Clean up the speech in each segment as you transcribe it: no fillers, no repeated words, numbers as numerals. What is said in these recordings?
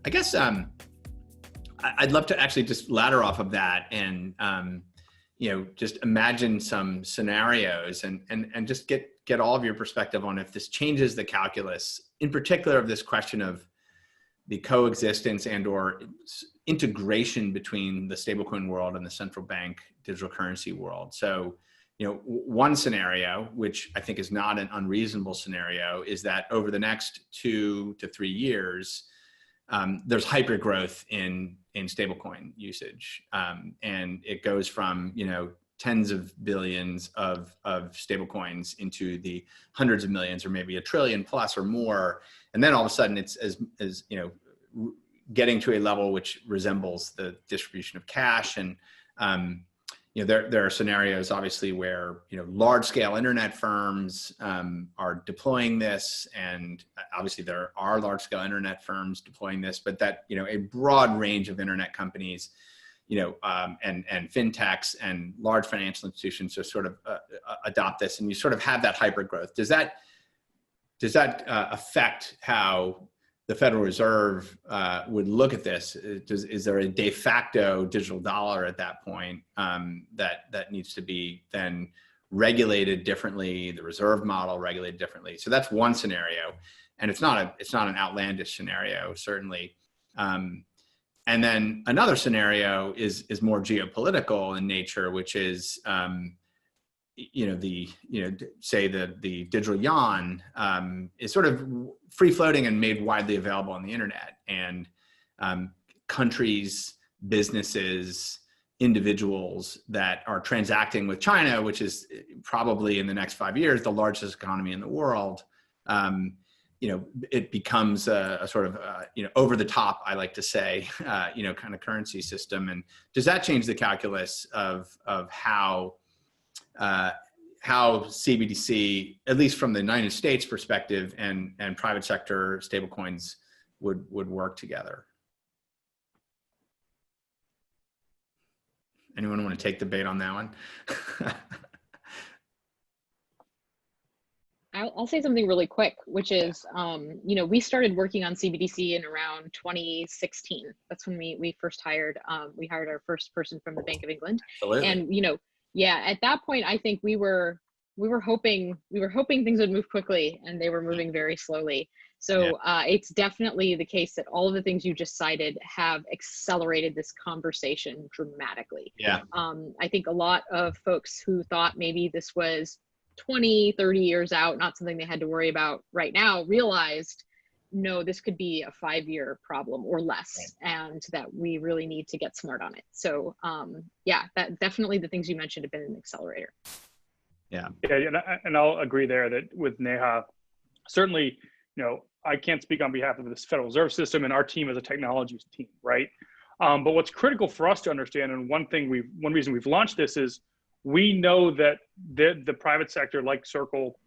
I guess I'd love to actually just ladder off of that and just imagine some scenarios and just get all of your perspective on if this changes the calculus, in particular of this question of the coexistence and or integration between the stablecoin world and the central bank digital currency world. So, one scenario, which I think is not an unreasonable scenario, is that over the next 2 to 3 years, there's hyper growth in stablecoin usage, and it goes from tens of billions of stablecoins into the hundreds of millions, or maybe a trillion plus or more, and then all of a sudden it's as getting to a level which resembles the distribution of cash. And there are scenarios obviously where large scale internet firms are deploying this, and obviously there are large scale internet firms deploying this, but that a broad range of internet companies and fintechs and large financial institutions just sort of adopt this, and you sort of have that hyper growth. Does that affect how the Federal Reserve would look at this? Is there a de facto digital dollar at that point that needs to be then regulated differently, the reserve model regulated differently? So that's one scenario, and it's not an outlandish scenario, certainly. And then another scenario is more geopolitical in nature, which is say the digital yuan is sort of free floating and made widely available on the internet, and countries, businesses, individuals that are transacting with China, which is probably in the next 5 years the largest economy in the world, it becomes a sort of over the top, I like to say, kind of currency system. And does that change the calculus of how CBDC, at least from the United States perspective, and private sector stablecoins would work together? Anyone want to take the bait on that one? I'll say something really quick, which is, we started working on CBDC in around 2016. That's when we first hired. We hired our first person from the Bank of England. Absolutely. And at that point, I think we were hoping things would move quickly, and they were moving very slowly. So it's definitely the case that all of the things you just cited have accelerated this conversation dramatically. Yeah. I think a lot of folks who thought maybe this was 20, 30 years out, not something they had to worry about right now, realized, no, this could be a 5-year problem or less, right, and that we really need to get smart on it. So that definitely the things you mentioned have been an accelerator. Yeah, and I'll agree there that with Neha, certainly, I can't speak on behalf of this Federal Reserve System, and our team is a technology team, right? But what's critical for us to understand, and one reason we've launched this is, we know that the private sector, like Circle,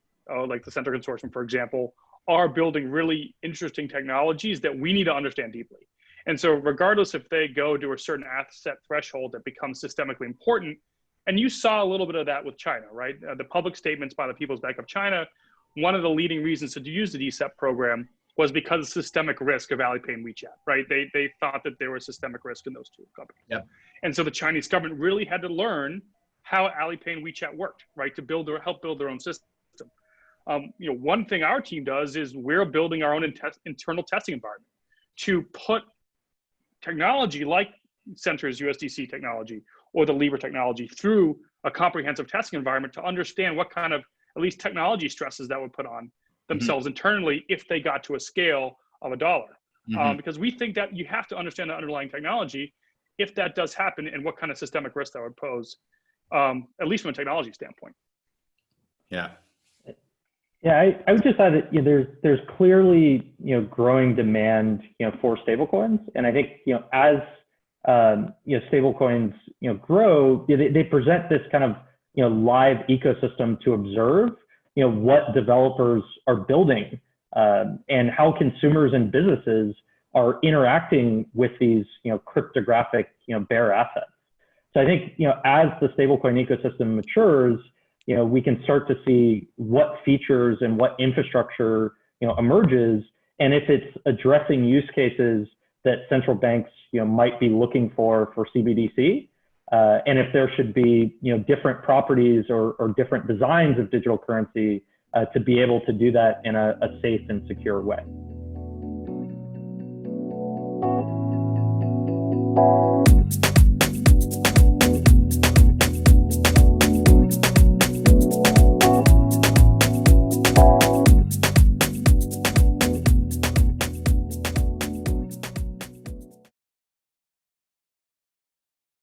like the Center Consortium, for example, are building really interesting technologies that we need to understand deeply. And so regardless if they go to a certain asset threshold that becomes systemically important, and you saw a little bit of that with China, right? The public statements by the People's Bank of China, one of the leading reasons to use the DCEP program was because of systemic risk of Alipay and WeChat, right? They thought that there was systemic risk in those two companies. Yep. And so the Chinese government really had to learn how Alipay and WeChat worked, right, to help build their own system. One thing our team does is we're building our own internal testing environment to put technology like Center's USDC technology or the Libra technology through a comprehensive testing environment to understand what kind of at least technology stresses that would put on themselves internally if they got to a scale of $1. Because we think that you have to understand the underlying technology if that does happen, and what kind of systemic risk that would pose, at least from a technology standpoint. Yeah. Yeah, I would just add that there's clearly growing demand for stablecoins, and I think as stablecoins grow, they present this kind of live ecosystem to observe what developers are building and how consumers and businesses are interacting with these cryptographic bear assets. So I think as the stablecoin ecosystem matures, we can start to see what features and what infrastructure emerges, and if it's addressing use cases that central banks, might be looking for CBDC, and if there should be, different properties or different designs of digital currency to be able to do that in a safe and secure way.